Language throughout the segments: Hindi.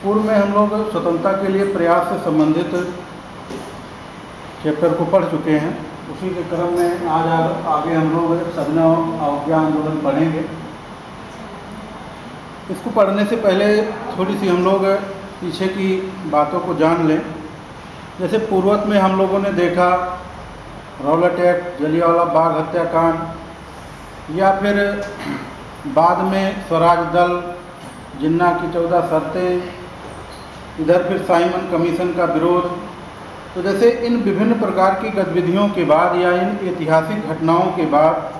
पूर्व में हम लोग स्वतंत्रता के लिए प्रयास से संबंधित चैप्टर को पढ़ चुके हैं। उसी के क्रम में आज आगे हम लोग सविनय अवज्ञा आंदोलन पढ़ेंगे। इसको पढ़ने से पहले थोड़ी सी हम लोग पीछे की बातों को जान लें। जैसे पूर्वत में हम लोगों ने देखा रौलट एक्ट, जलियांवाला बाग हत्याकांड, या फिर बाद में स्वराज दल, जिन्ना की 14 शर्तें, इधर फिर साइमन कमीशन का विरोध। तो जैसे इन विभिन्न प्रकार की गतिविधियों के बाद या इन ऐतिहासिक घटनाओं के बाद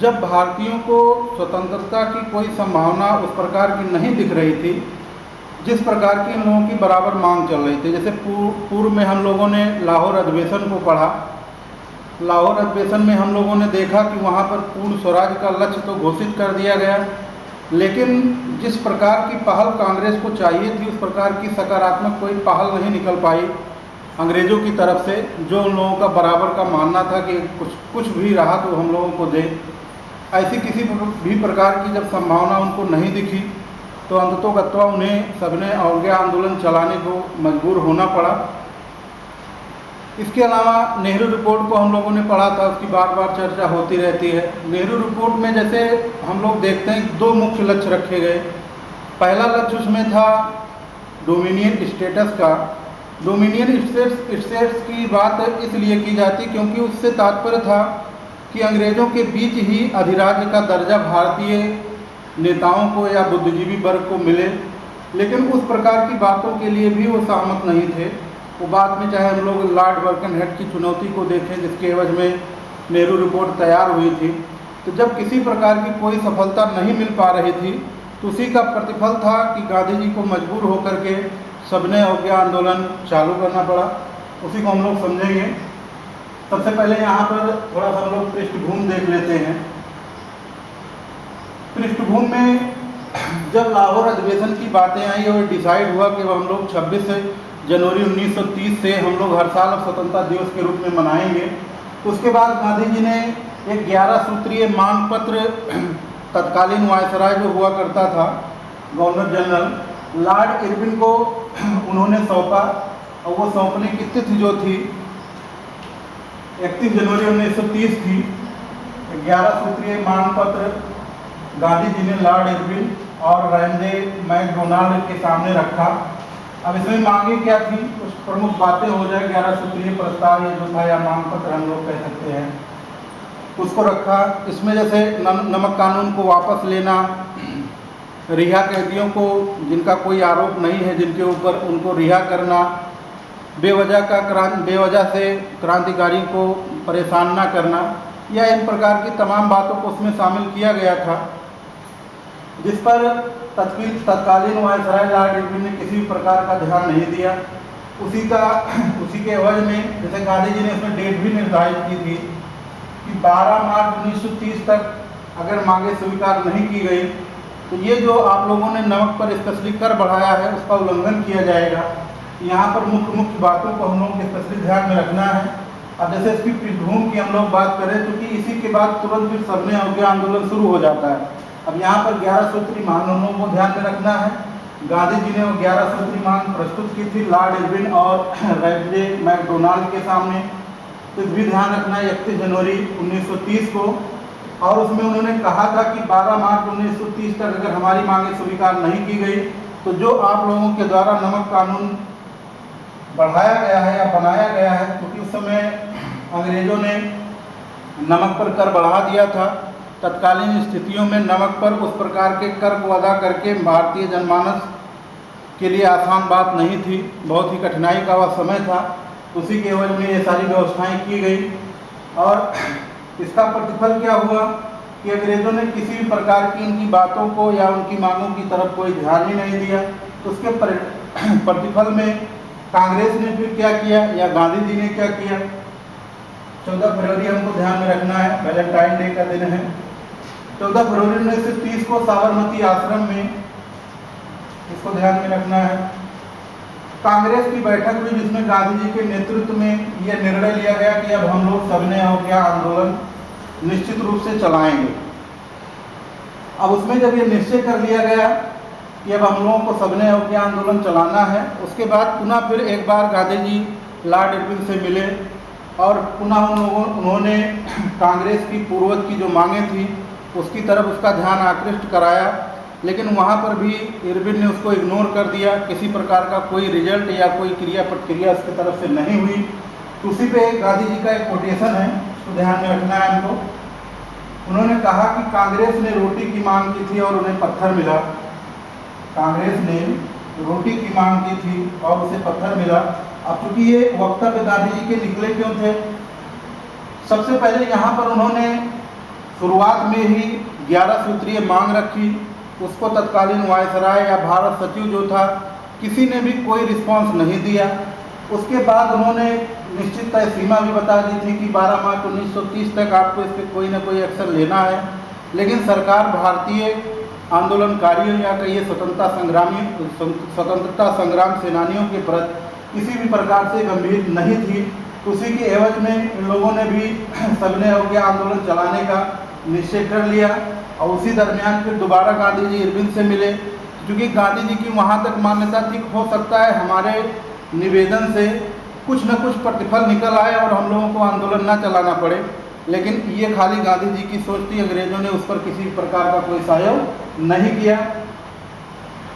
जब भारतीयों को स्वतंत्रता की कोई संभावना उस प्रकार की नहीं दिख रही थी जिस प्रकार की इन लोगों की बराबर मांग चल रही थी। जैसे पूर्व में हम लोगों ने लाहौर अधिवेशन को पढ़ा। लाहौर अधिवेशन में हम लोगों ने देखा कि वहाँ पर पूर्ण स्वराज का लक्ष्य तो घोषित कर दिया गया, लेकिन जिस प्रकार की पहल कांग्रेस को चाहिए थी उस प्रकार की सकारात्मक कोई पहल नहीं निकल पाई अंग्रेज़ों की तरफ से, जो उन लोगों का बराबर का मानना था कि कुछ भी रहा तो हम लोगों को दे। ऐसी किसी भी प्रकार की जब संभावना उनको नहीं दिखी तो अंततोगत्वा उन्हें सविनय अवज्ञा आंदोलन चलाने को मजबूर होना पड़ा। इसके अलावा नेहरू रिपोर्ट को हम लोगों ने पढ़ा था, उसकी बार बार चर्चा होती रहती है। नेहरू रिपोर्ट में जैसे हम लोग देखते हैं 2 मुख्य लक्ष्य रखे गए। पहला लक्ष्य उसमें था डोमिनियन स्टेटस का। डोमिनियन स्टेट्स की बात इसलिए की जाती क्योंकि उससे तात्पर्य था कि अंग्रेज़ों के बीच ही अधिराज्य का दर्जा भारतीय नेताओं को या बुद्धिजीवी वर्ग को मिले, लेकिन उस प्रकार की बातों के लिए भी वो सहमत नहीं थे। वो बाद में चाहे हम लोग लॉर्ड बर्कनहेड की चुनौती को देखें जिसके एवज में नेहरू रिपोर्ट तैयार हुई थी, तो जब किसी प्रकार की कोई सफलता नहीं मिल पा रही थी तो उसी का प्रतिफल था कि गांधी जी को मजबूर होकर के सविनय अवज्ञा आंदोलन चालू करना पड़ा। उसी को हम लोग समझेंगे। सबसे पहले यहाँ पर थोड़ा सा हम लोग पृष्ठभूमि देख लेते हैं। पृष्ठभूमि में जब लाहौर अधिवेशन की बातें आई और डिसाइड हुआ कि हम लोग 26 जनवरी 1930 से हम लोग हर साल स्वतंत्रता दिवस के रूप में मनाएंगे, उसके बाद गांधी जी ने एक 11 सूत्रीय मांग पत्र तत्कालीन वायसराय जो हुआ करता था गवर्नर जनरल लॉर्ड इरविन को उन्होंने सौंपा, और वो सौंपने की तिथि जो थी 31 जनवरी 1930 थी। 11 सूत्रीय मांग पत्र गांधी जी ने लॉर्ड इरविन और रैमजे मैकडोनाल्ड के सामने रखा। अब इसमें मांगे क्या थी, कुछ प्रमुख बातें हो जाए। 11 सूत्रीय प्रस्ताव ये जो था या मांग पत्र हम लोग कह सकते हैं, उसको रखा। इसमें जैसे नमक कानून को वापस लेना, रिहा कैदियों को जिनका कोई आरोप नहीं है जिनके ऊपर, उनको रिहा करना, बेवजह से क्रांतिकारियों को परेशान ना करना, या इन प्रकार की तमाम बातों को उसमें शामिल किया गया था, जिस पर तत्कालीन वायसराय लॉर्ड इरविन ने किसी भी प्रकार का ध्यान नहीं दिया। उसी के एवज में जैसे गांधी जी ने उसमें डेट भी निर्धारित की थी कि 12 मार्च 1930 तक अगर मांगे स्वीकार नहीं की गई तो ये जो आप लोगों ने नमक पर स्पेशली कर बढ़ाया है उसका उल्लंघन किया जाएगा। यहाँ पर मुख्य बातों को हम लोगों को स्पेशली ध्यान में रखना है। अब जैसे इसकी पृष्ठभूमि की हम लोग बात करें, क्योंकि इसी के बाद तुरंत फिर सविनय अवज्ञा आंदोलन शुरू हो जाता है। अब यहाँ पर 11 सूत्री मांग हम लोगों को ध्यान में रखना है। गांधी जी ने वो 11 सूत्री मांग प्रस्तुत की थी लॉर्ड इरविन और रैमजे मैकडोनाल्ड के सामने। तो इस भी ध्यान रखना है 31 जनवरी 1930 को। और उसमें उन्होंने कहा था कि 12 मार्च 1930 तक अगर हमारी मांगें स्वीकार नहीं की गई तो जो आप लोगों के द्वारा नमक कानून बढ़ाया गया है या बनाया गया है, क्योंकि उस समय अंग्रेज़ों ने नमक पर कर बढ़ा दिया था। तत्कालीन स्थितियों में नमक पर उस प्रकार के कर को अदा करके भारतीय जनमानस के लिए आसान बात नहीं थी, बहुत ही कठिनाई का वह समय था। उसी के एवज में ये सारी व्यवस्थाएं की गई, और इसका प्रतिफल क्या हुआ कि अंग्रेज़ों ने किसी भी प्रकार की इनकी बातों को या उनकी मांगों की तरफ कोई ध्यान ही नहीं दिया। तो उसके प्रतिफल में कांग्रेस ने फिर क्या किया या गांधी जी ने क्या किया। 14 फरवरी हमको ध्यान में रखना है, वैलेंटाइन डे का दिन है। 14 फरवरी 1930 को साबरमती आश्रम में, इसको ध्यान में रखना है, कांग्रेस की बैठक हुई जिसमें गांधी जी के नेतृत्व में यह निर्णय लिया गया कि अब हम लोग सविनय अवज्ञा आंदोलन निश्चित रूप से चलाएंगे। अब उसमें जब ये निश्चय कर लिया गया कि अब हम लोगों को सबने अवज्ञा आंदोलन चलाना है। उसके बाद पुनः फिर एक बार गांधी जी लॉर्ड इरविन से मिले और पुनः उन्होंने कांग्रेस की पूर्वज की जो मांगें थी उसकी तरफ उसका ध्यान आकृष्ट कराया, लेकिन वहाँ पर भी इरविन ने उसको इग्नोर कर दिया। किसी प्रकार का कोई रिजल्ट या कोई क्रिया प्रतिक्रिया उसकी तरफ से नहीं हुई। तो उसी पे गांधी जी का एक कोटेशन है, तो ध्यान में रखना है हमको। उन्होंने कहा कि कांग्रेस ने रोटी की मांग की थी और उन्हें पत्थर मिला। कांग्रेस ने रोटी की मांग की थी और उसे पत्थर मिला। अब चूंकि ये वक्तव्य गांधी जी के निकले क्यों थे? सबसे पहले यहाँ पर उन्होंने शुरुआत में ही 11 सूत्रीय मांग रखी। उसको तत्कालीन वायसराय या भारत सचिव जो था, किसी ने भी कोई रिस्पांस नहीं दिया। उसके बाद उन्होंने निश्चित तय सीमा भी बता दी थी कि 12 मार्च 1930 तक आपको इस पर कोई ना कोई एक्शन लेना है, लेकिन सरकार भारतीय आंदोलनकारियों या कहिए स्वतंत्रता संग्राम सेनानियों के प्रति किसी भी प्रकार से गंभीर नहीं थी। उसी के एवज में इन लोगों ने भी सबने अवज्ञा आंदोलन चलाने का निश्चय कर लिया। और उसी दरमियान फिर दोबारा गांधी जी इरविन से मिले, क्योंकि गांधी जी की वहाँ तक मान्यता थी हो सकता है हमारे निवेदन से कुछ न कुछ प्रतिफल निकल आए और हम लोगों को आंदोलन ना चलाना पड़े। लेकिन ये खाली गांधी जी की सोच थी, अंग्रेजों ने उस पर किसी प्रकार का कोई सहयोग नहीं किया।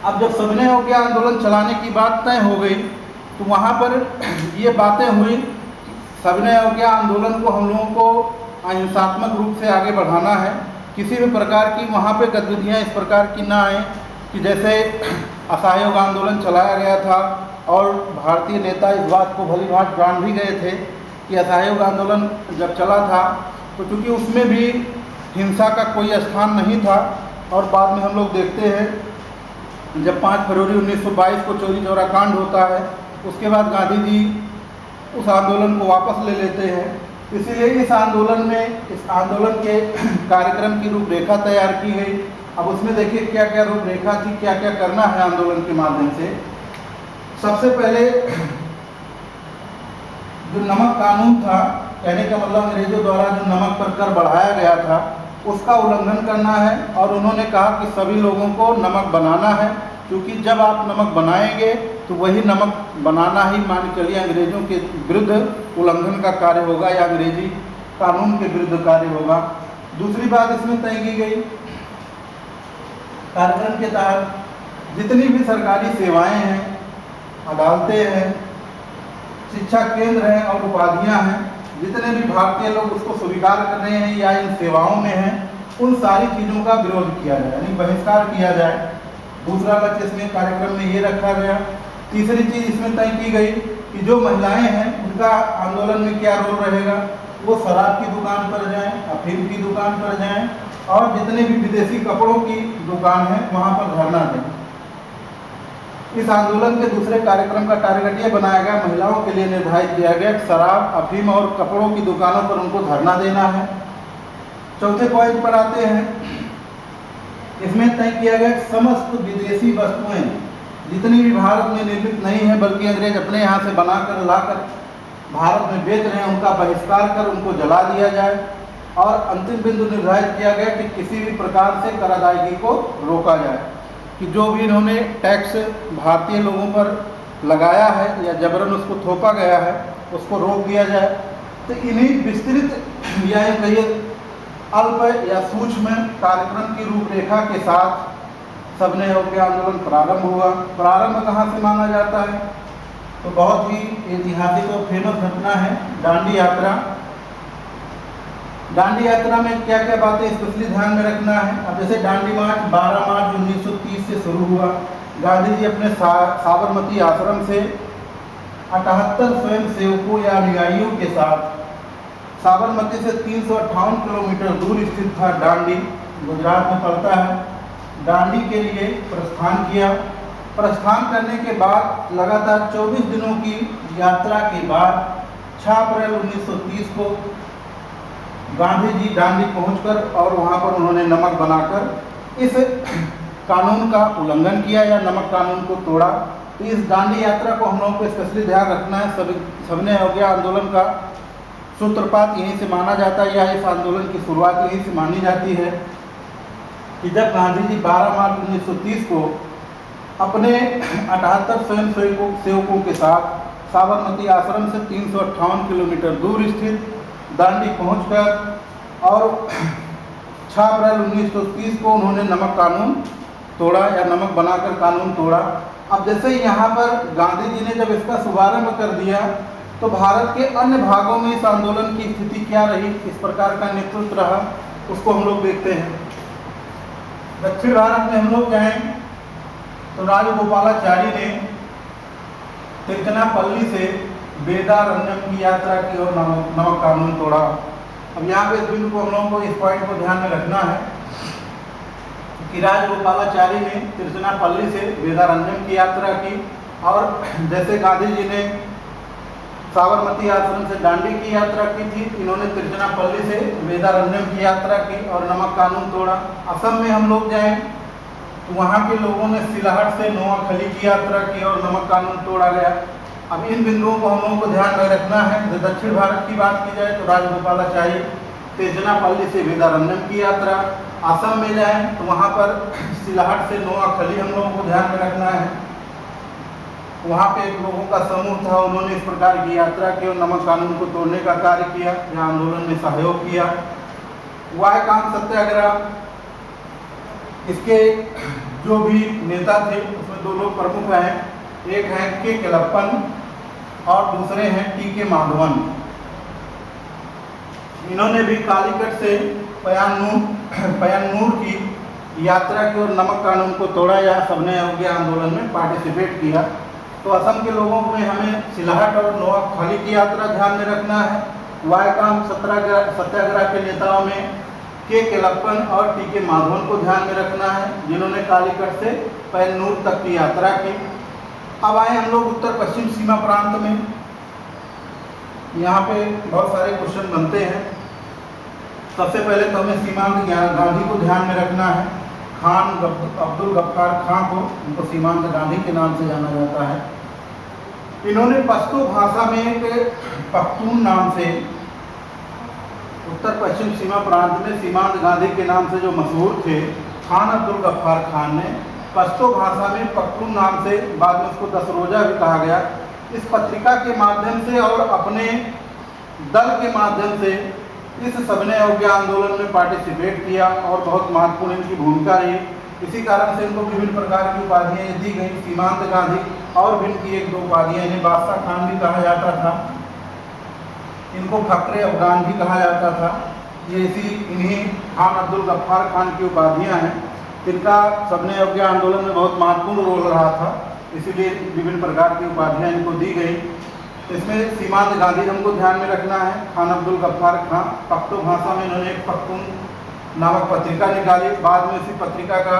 अब जब सबने अवज्ञा आंदोलन चलाने की बात तय हो गई तो वहाँ पर ये बातें हुई, सबने अवज्ञा आंदोलन को हम लोगों को अहिंसात्मक रूप से आगे बढ़ाना है। किसी भी प्रकार की वहाँ पे गतिविधियाँ इस प्रकार की ना आए कि जैसे असहयोग आंदोलन चलाया गया था और भारतीय नेता इस बात को भली भांति जान भी गए थे कि असहयोग आंदोलन जब चला था तो चूँकि उसमें भी हिंसा का कोई स्थान नहीं था। और बाद में हम लोग देखते हैं जब 5 फरवरी 1922 को चौरी चौरा कांड होता है, उसके बाद गांधी जी उस आंदोलन को वापस ले लेते हैं। इसीलिए इस आंदोलन के कार्यक्रम की रूपरेखा तैयार की गई। अब उसमें देखिए क्या क्या रूपरेखा थी, क्या क्या करना है आंदोलन के माध्यम से। सबसे पहले जो नमक कानून था, कहने का मतलब अंग्रेजों द्वारा जो नमक पर कर बढ़ाया गया था उसका उल्लंघन करना है। और उन्होंने कहा कि सभी लोगों को नमक बनाना है, क्योंकि जब आप नमक बनाएंगे तो वही नमक बनाना ही मान के चलिए अंग्रेजों के विरुद्ध उल्लंघन का कार्य होगा या अंग्रेजी कानून के विरुद्ध कार्य होगा। दूसरी बात इसमें तय की गई, कार्यक्रम के तहत जितनी भी सरकारी सेवाएं हैं, अदालतें हैं, शिक्षा केंद्र हैं और उपाधियां हैं, जितने भी भारतीय लोग उसको स्वीकार कर रहे हैं या इन सेवाओं में हैं, उन सारी चीज़ों का विरोध किया जाए, यानी बहिष्कार किया जाए। दूसरा लक्ष्य इसमें कार्यक्रम में ये रखा गया। तीसरी चीज़ इसमें तय की गई कि जो महिलाएं हैं उनका आंदोलन में क्या रोल रहेगा, वो शराब की दुकान पर जाएं, अफीम की दुकान पर जाएं और जितने भी विदेशी कपड़ों की दुकान है वहाँ पर धरना दें। इस आंदोलन के दूसरे कार्यक्रम का टारगेट ये बनाया गया, महिलाओं के लिए निर्धारित किया गया कि शराब, अफीम और कपड़ों की दुकानों पर उनको धरना देना है। चौथे पॉइंट पर आते हैं, इसमें तय किया गया कि समस्त विदेशी वस्तुएं जितनी भी भारत में निर्मित नहीं है बल्कि अंग्रेज अपने यहाँ से बनाकर लाकर भारत में बेच रहे हैं, उनका बहिष्कार कर उनको जला दिया जाए। और अंतिम बिंदु निर्धारित किया गया कि किसी भी प्रकार से कर अदायगी को रोका जाए, कि जो भी इन्होंने टैक्स भारतीय लोगों पर लगाया है या जबरन उसको थोपा गया है उसको रोक दिया जाए। तो इन्हीं विस्तृत या कहिए अल्प या सूक्ष्म कार्यक्रम की रूपरेखा के साथ सबने अवज्ञा आंदोलन प्रारंभ हुआ। प्रारंभ कहाँ से माना जाता है? तो बहुत ही ऐतिहासिक और फेमस घटना है दांडी यात्रा। दांडी यात्रा में क्या क्या बातें स्पेशली ध्यान में रखना है। अब जैसे दांडी मार्च 12 मार्च 1930 से शुरू हुआ। गांधी जी अपने साबरमती आश्रम से 78 स्वयं सेवकों या अनुयायियों के साथ साबरमती से 358 किलोमीटर दूर स्थित था दांडी, गुजरात में पड़ता है, दांडी के लिए प्रस्थान किया। प्रस्थान करने के बाद लगातार 24 दिनों की यात्रा के बाद 6 अप्रैल 1930 को गांधी जी दांडी पहुंचकर और वहां पर उन्होंने नमक बनाकर इस कानून का उल्लंघन किया या नमक कानून को तोड़ा। तो इस दांडी यात्रा को हम लोगों को स्पेशली ध्यान रखना है। सबने अवज्ञा आंदोलन का सूत्रपात यहीं से माना जाता है या इस आंदोलन की शुरुआत यहीं से मानी जाती है कि जब गांधी जी 12 मार्च 1930 को अपने 78 स्वयं सेवकों के साथ साबरमती आश्रम से 358 किलोमीटर दूर स्थित दांडी पहुंचकर और 6 अप्रैल 1930 को उन्होंने नमक कानून तोड़ा या नमक बनाकर कानून तोड़ा। अब जैसे यहाँ पर गांधी जी ने जब इसका शुभारंभ कर दिया तो भारत के अन्य भागों में इस आंदोलन की स्थिति क्या रही, किस प्रकार का नेतृत्व रहा, उसको हम लोग देखते हैं। दक्षिण भारत में हम लोग जाएं तो राजगोपालाचारी ने तिरुचनापल्ली से वेदारण्यम की यात्रा की और नमक कानून तोड़ा। अब यहाँ पे इस बिंदु को हम लोगों को इस पॉइंट को ध्यान में रखना है कि राजगोपालाचारी ने तिरुचनापल्ली से वेदारण्यम की यात्रा की और जैसे गांधी जी ने साबरमती आश्रम से दांडी की यात्रा की थी, इन्होंने तिरुचनापल्ली से वेदारण्यम की यात्रा की और नमक कानून तोड़ा। असम में हम लोग जाएं तो वहाँ के लोगों ने सिलाहट से नोआखली की यात्रा की और नमक कानून तोड़ा गया। अब इन बिंदुओं को हम लोगों को ध्यान में रखना है। जो दक्षिण भारत की बात की जाए तो राजगोपालाचारी तिरुचनापल्ली से वेदारण्यम की यात्रा, असम में जाएं तो वहाँ पर सिलाहट से नोआखली हम लोगों को ध्यान में रखना है। वहाँ पे एक लोगों का समूह था, उन्होंने इस प्रकार की यात्रा की और नमक कानून को तोड़ने का कार्य किया या आंदोलन में सहयोग किया। वाय काम सत्याग्रह, इसके जो भी नेता थे उसमें 2 लोग प्रमुख हैं, एक हैं के केलप्पन और दूसरे हैं टी.के. माधवन। इन्होंने भी कालीकट से पयन्नूर की यात्रा की और नमक कानून को तोड़ा या सबने योग्य आंदोलन में पार्टिसिपेट किया। तो असम के लोगों में हमें सिलाहट और नोआखली की यात्रा ध्यान में रखना है। वायकाम सत्याग्रह के नेताओं में के केलप्पन और टी.के. माधवन को ध्यान में रखना है, जिन्होंने कालीकट से पयन्नूर तक की यात्रा की। अब आए हम लोग उत्तर पश्चिम सीमा प्रांत में। यहाँ पे बहुत सारे क्वेश्चन बनते हैं। सबसे पहले तो हमें सीमांत गांधी को ध्यान में रखना है। खान अब्दुल गफ्फार खां को, उनको सीमांत गांधी के नाम से जाना जाता है। इन्होंने पश्तो भाषा में एक पख्तून नाम से उत्तर पश्चिम सीमा प्रांत में सीमांत गांधी के नाम से जो मशहूर थे, खान अब्दुल गफ्फार खान ने पश्तो भाषा में पख्तून नाम से, बाद में उसको 10 रोजा भी कहा गया, इस पत्रिका के माध्यम से और अपने दल के माध्यम से इस सबने योग्य आंदोलन में पार्टिसिपेट किया और बहुत महत्वपूर्ण इनकी भूमिका रही। इसी कारण से इनको विभिन्न प्रकार की उपाधियाँ दी गई, सीमांत गांधी और भी इनकी 1-2 उपाधियाँ। इन्हें बादशाह खान भी कहा जाता था, इनको फखरे अफगान भी कहा जाता था। ये इन्हीं खान अब्दुल गफ्फार खान की उपाधियाँ हैं। इनका सबने योग्य आंदोलन में बहुत महत्वपूर्ण रोल रहा था, इसीलिए विभिन्न प्रकार की उपाधियाँ इनको दी गई। इसमें सीमांत गांधी हमको ध्यान में रखना है। खान अब्दुल गफ्फार खां, पख्तो भाषा में इन्होंने एक पख्तून नामक पत्रिका निकाली, बाद में इसी पत्रिका का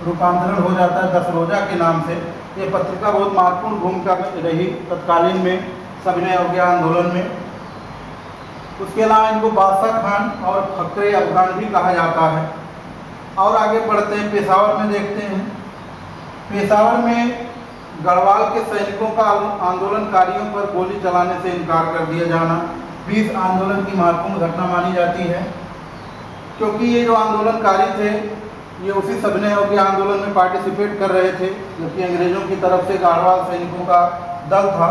रूपांतरण हो जाता है 10 रोजा के नाम से। ये पत्रिका बहुत महत्वपूर्ण भूमिका रही तत्कालीन में सबने योग्य आंदोलन में। उसके अलावा इनको बादशाह खान और फखरे अफगान भी कहा जाता है। और आगे बढ़ते हैं, पेशावर में देखते हैं। पेशावर में गढ़वाल के सैनिकों का आंदोलनकारियों पर गोली चलाने से इनकार कर दिया जाना भी इस आंदोलन की महत्वपूर्ण घटना मानी जाती है, क्योंकि ये जो आंदोलनकारी थे ये उसी सबने योग्य आंदोलन में पार्टिसिपेट कर रहे थे, जबकि अंग्रेज़ों की तरफ से गढ़वाल सैनिकों का दल था।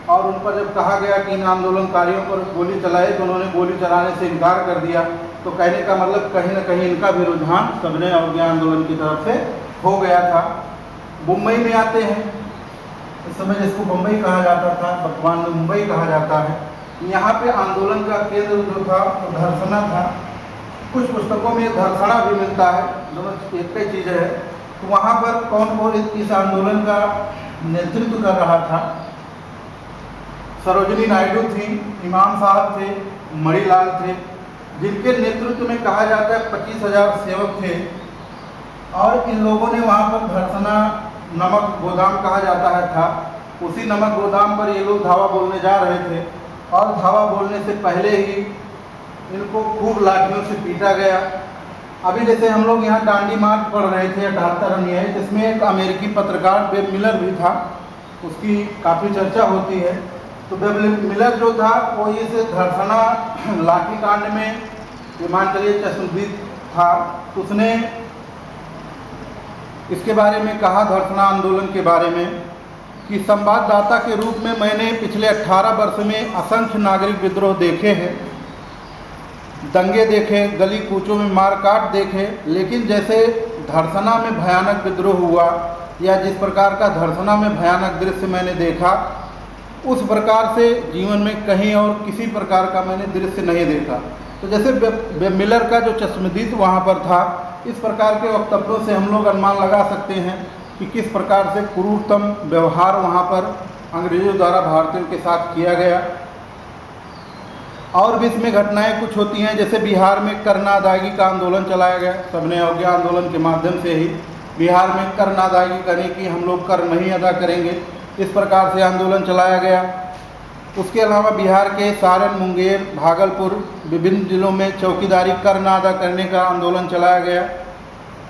और उन पर जब कहा गया कि इन आंदोलनकारियों पर गोली चलाए तो उन्होंने गोली चलाने से इनकार कर दिया। तो कहने का मतलब कहीं न कहीं इनका भी रुझान सबने योग्य आंदोलन की तरफ से हो गया था। मुंबई में आते हैं, इस समय जिसको मुंबई कहा जाता था, वर्तमान में मुंबई कहा जाता है। यहाँ पे आंदोलन का केंद्र जो था वो धरसना था। कुछ पुस्तकों में धरसना भी मिलता है, दोनों एक ही चीज़ है। तो वहाँ पर कौन कौन इस आंदोलन का नेतृत्व कर रहा था? सरोजिनी नायडू थी, इमाम साहब थे, मणिलाल थे, जिनके नेतृत्व में कहा जाता है 25,000 सेवक थे। और इन लोगों ने वहाँ पर धरसना नमक गोदाम कहा जाता है था, उसी नमक गोदाम पर ये लोग धावा बोलने जा रहे थे। और धावा बोलने से पहले ही इनको खूब लाठियों से पीटा गया। अभी जैसे हम लोग यहाँ दांडी मार्च पढ़ रहे थे 78 अन्याय, जिसमें एक अमेरिकी पत्रकार वेब मिलर भी था, उसकी काफ़ी चर्चा होती है। तो वेब मिलर जो था वो इस धरसना लाठी कांड में मान चलिए चश्मदीद था। तो उसने इसके बारे में कहा, धर्षणा आंदोलन के बारे में, कि संवाददाता के रूप में मैंने पिछले 18 वर्ष में असंख्य नागरिक विद्रोह देखे हैं, दंगे देखे, गली कूचों में मारकाट देखे, लेकिन जैसे धर्षणा में भयानक विद्रोह हुआ या जिस प्रकार का धर्षणा में भयानक दृश्य मैंने देखा, उस प्रकार से जीवन में कहीं और किसी प्रकार का मैंने दृश्य नहीं देखा। तो जैसे मिलर का जो चश्मदीद वहाँ पर था, इस प्रकार के वक्तव्यों से हम लोग अनुमान लगा सकते हैं कि किस प्रकार से क्रूरतम व्यवहार वहाँ पर अंग्रेज़ों द्वारा भारतीयों के साथ किया गया। और भी इसमें घटनाएं कुछ होती हैं, जैसे बिहार में कर ना अदायगी का आंदोलन चलाया गया। सबने अवज्ञा आंदोलन के माध्यम से ही बिहार में कर ना अदायगी करने की, हम लोग कर नहीं अदा करेंगे, इस प्रकार से आंदोलन चलाया गया। उसके अलावा बिहार के सारण, मुंगेर, भागलपुर विभिन्न जिलों में चौकीदारी कर ना अदा करने का आंदोलन चलाया गया।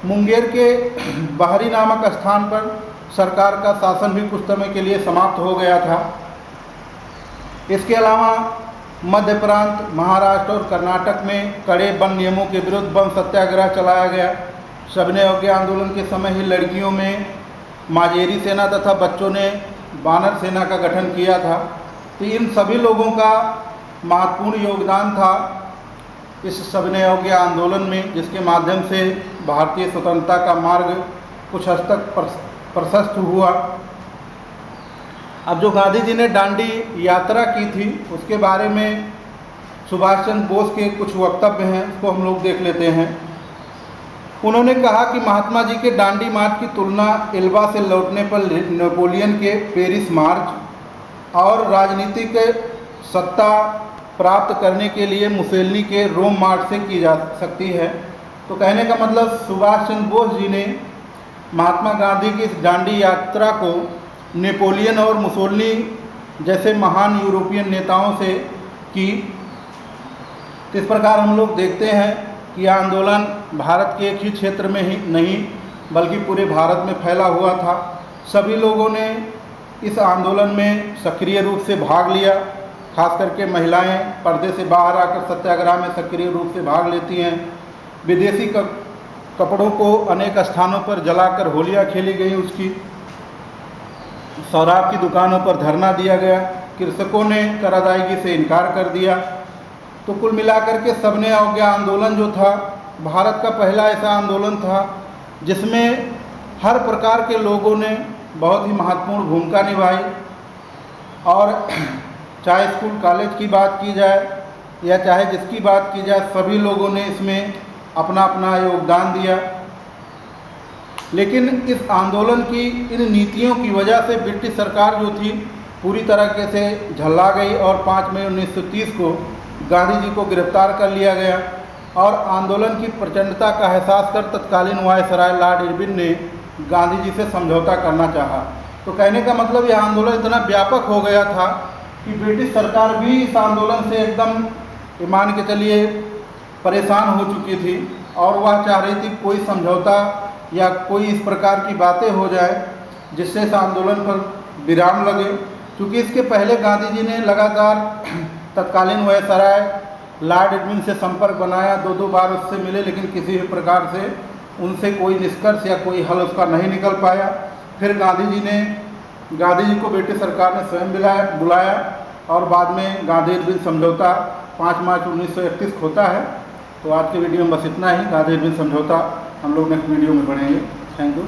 मुंगेर के बहरी नामक स्थान पर सरकार का शासन भी कुछ समय के लिए समाप्त हो गया था। इसके अलावा मध्य प्रांत, महाराष्ट्र और कर्नाटक में कड़े वन नियमों के विरुद्ध वन सत्याग्रह चलाया गया। सबने अवज्ञा आंदोलन के समय ही लड़कियों में माजेरी सेना तथा बच्चों ने बानर सेना का गठन किया था। तो इन सभी लोगों का महत्वपूर्ण योगदान था इस सबने अवज्ञा आंदोलन में, जिसके माध्यम से भारतीय स्वतंत्रता का मार्ग कुछ हद तक प्रशस्त हुआ। अब जो गांधी जी ने दांडी यात्रा की थी, उसके बारे में सुभाष चंद्र बोस के कुछ वक्तव्य हैं, उसको हम लोग देख लेते हैं। उन्होंने कहा कि महात्मा जी के दांडी मार्च की तुलना एल्बा से लौटने पर नेपोलियन के पेरिस मार्च और राजनीतिक सत्ता प्राप्त करने के लिए मुसेलिनी के रोम मार्च से की जा सकती है। तो कहने का मतलब सुभाष चंद्र बोस जी ने महात्मा गांधी की इस दांडी यात्रा को नेपोलियन और मुसोलिनी जैसे महान यूरोपियन नेताओं से की। इस प्रकार हम लोग देखते हैं कि यह आंदोलन भारत के एक ही क्षेत्र में ही नहीं बल्कि पूरे भारत में फैला हुआ था। सभी लोगों ने इस आंदोलन में सक्रिय रूप से भाग लिया। खास करके महिलाएं पर्दे से बाहर आकर सत्याग्रह में सक्रिय रूप से भाग लेती हैं। विदेशी कपड़ों को अनेक स्थानों पर जलाकर होलियां खेली गई। उसकी शराब की दुकानों पर धरना दिया गया। कृषकों ने कर अदायगी से इनकार कर दिया। तो कुल मिलाकर के सबने अवज्ञा आंदोलन जो था, भारत का पहला ऐसा आंदोलन था जिसमें हर प्रकार के लोगों ने बहुत ही महत्वपूर्ण भूमिका निभाई। और चाहे स्कूल कॉलेज की बात की जाए या चाहे जिसकी बात की जाए, सभी लोगों ने इसमें अपना अपना योगदान दिया। लेकिन इस आंदोलन की इन नीतियों की वजह से ब्रिटिश सरकार जो थी पूरी तरीके से झल्ला गई और 5 मई 1930 को गांधी जी को गिरफ्तार कर लिया गया। और आंदोलन की प्रचंडता का एहसास कर तत्कालीन वायसराय लॉर्ड इरविन ने गांधी जी से समझौता करना चाहा। तो कहने का मतलब यह आंदोलन इतना व्यापक हो गया था कि ब्रिटिश सरकार भी इस आंदोलन से एकदम मान के चलिए परेशान हो चुकी थी और वह चाह रही थी कोई समझौता या कोई इस प्रकार की बातें हो जाए जिससे इस आंदोलन पर विराम लगे। क्योंकि इसके पहले गांधी जी ने लगातार तत्कालीन वायसराय लॉर्ड इरविन से संपर्क बनाया, 2 बार उससे मिले, लेकिन किसी भी प्रकार से उनसे कोई निष्कर्ष या कोई हल उसका नहीं निकल पाया। फिर गांधी जी को ब्रिटिश सरकार ने स्वयं बुलाया और बाद में गांधी इरविन समझौता 5 मार्च 1931 होता है। तो आज के वीडियो में बस इतना ही। गांधी इरविन समझौता हम लोग नेक्स्ट वीडियो में बढ़ेंगे। Thank you.